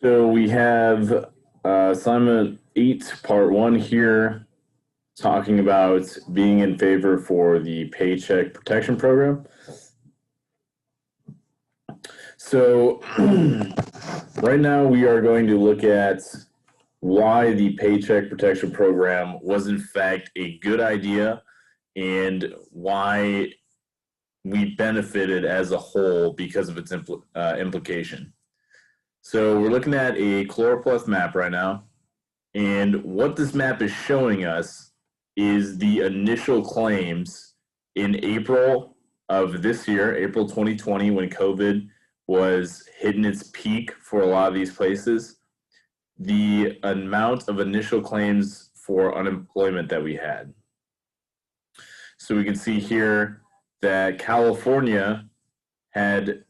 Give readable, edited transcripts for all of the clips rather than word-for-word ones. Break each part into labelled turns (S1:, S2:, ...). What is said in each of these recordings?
S1: So we have assignment 8, part 1 here, talking about being in favor for the Paycheck Protection Program. So right now we are going to look at why the Paycheck Protection Program was in fact a good idea and why we benefited as a whole because of its implication. So we're looking at a chloropleth map right now. And what this map is showing us is the initial claims in April of this year, April 2020, when COVID was hitting its peak for a lot of these places, the amount of initial claims for unemployment that we had. So we can see here that California had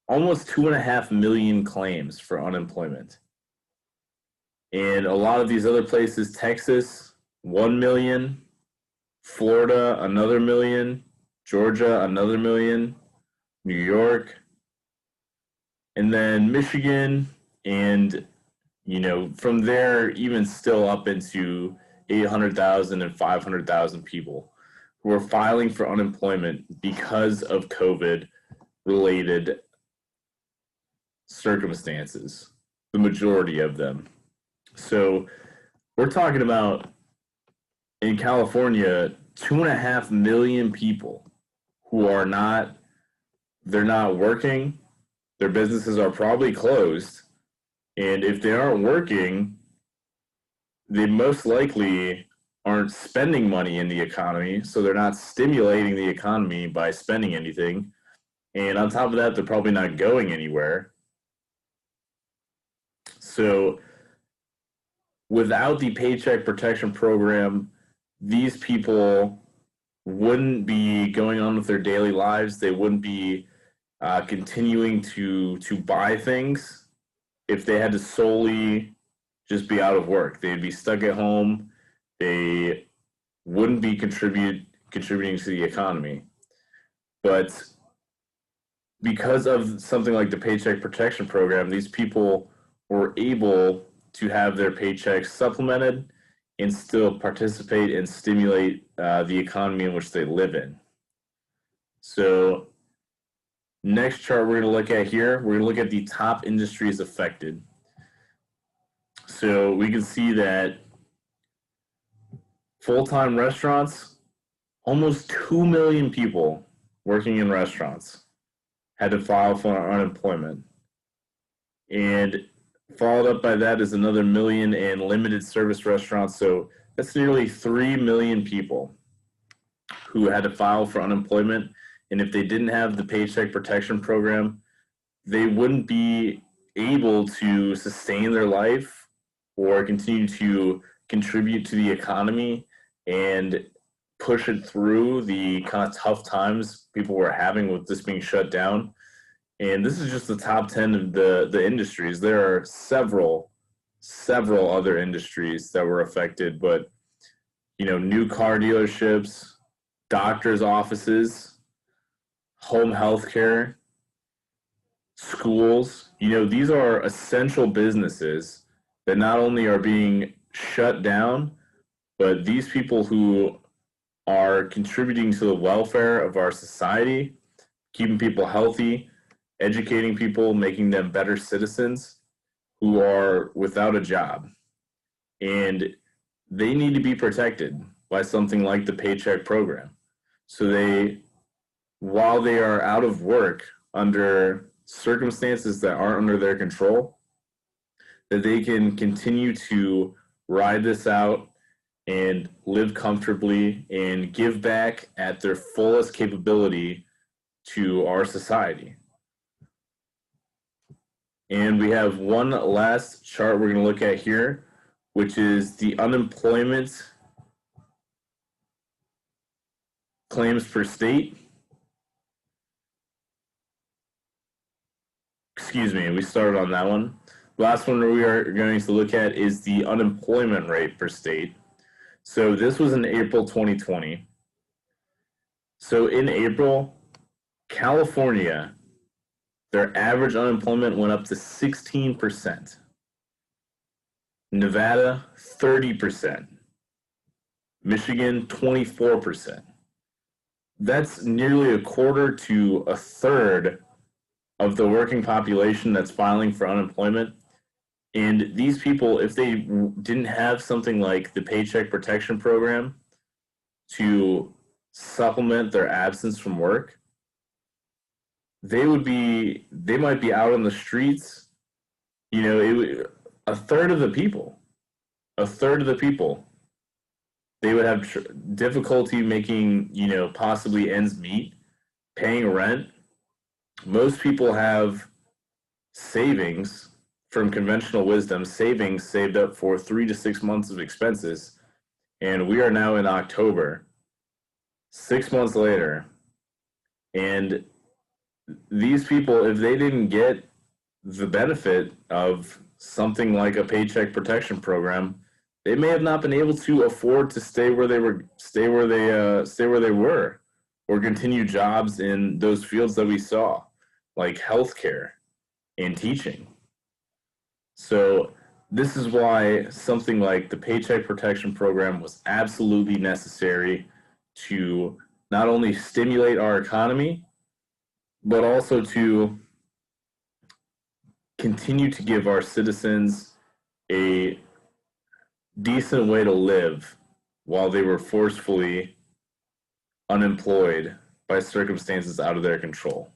S1: almost 2.5 million claims for unemployment. And a lot of these other places, Texas, 1 million, Florida, another million, Georgia, another million, New York, and then Michigan, and, from there, even still up into 800,000 and 500,000 people who are filing for unemployment because of COVID related circumstances, the majority of them. So we're talking about in California, 2.5 million people who are they're not working. Their businesses are probably closed. And if they aren't working, they most likely aren't spending money in the economy. So they're not stimulating the economy by spending anything. And on top of that, they're probably not going anywhere. So without the Paycheck Protection Program, these people wouldn't be going on with their daily lives. They wouldn't be continuing to buy things if they had to solely just be out of work. They'd be stuck at home. They wouldn't be contributing to the economy. But because of something like the Paycheck Protection Program, these people were able to have their paychecks supplemented and still participate and stimulate the economy in which they live in. So next chart we're going to look at here, we're going to look at the top industries affected. So we can see that full-time restaurants, almost 2 million people working in restaurants had to file for unemployment. And followed up by that is another million in limited service restaurants. So that's nearly 3 million people who had to file for unemployment. And if they didn't have the Paycheck Protection Program, they wouldn't be able to sustain their life or continue to contribute to the economy and push it through the kind of tough times people were having with this being shut down. And this is just the top 10 of the industries. There are several other industries that were affected, but, new car dealerships, doctors' offices, home health care, schools, these are essential businesses that not only are being shut down, but these people who are contributing to the welfare of our society, keeping people healthy, educating people, making them better citizens who are without a job. And they need to be protected by something like the Paycheck Program. So while they are out of work under circumstances that aren't under their control, that they can continue to ride this out and live comfortably and give back at their fullest capability to our society. And we have one last chart we're going to look at here, which is the unemployment claims per state. Excuse me, we started on that one. Last one we are going to look at is the unemployment rate per state. So this was in April 2020. So in April, California, their average unemployment went up to 16%. Nevada, 30%. Michigan, 24%. That's nearly a quarter to a third of the working population that's filing for unemployment. And these people, if they didn't have something like the Paycheck Protection Program to supplement their absence from work, they might be out on the streets. You know, a third of the people, a third of the people, they would have difficulty making, possibly ends meet, paying rent. Most people have savings from conventional wisdom, savings saved up for 3 to 6 months of expenses. And we are now in October, 6 months later. And these people, if they didn't get the benefit of something like a paycheck protection program, they may have not been able to afford to stay where they were, or continue jobs in those fields that we saw, like healthcare and teaching. So this is why something like the Paycheck Protection Program was absolutely necessary to not only stimulate our economy, but also to continue to give our citizens a decent way to live while they were forcefully unemployed by circumstances out of their control.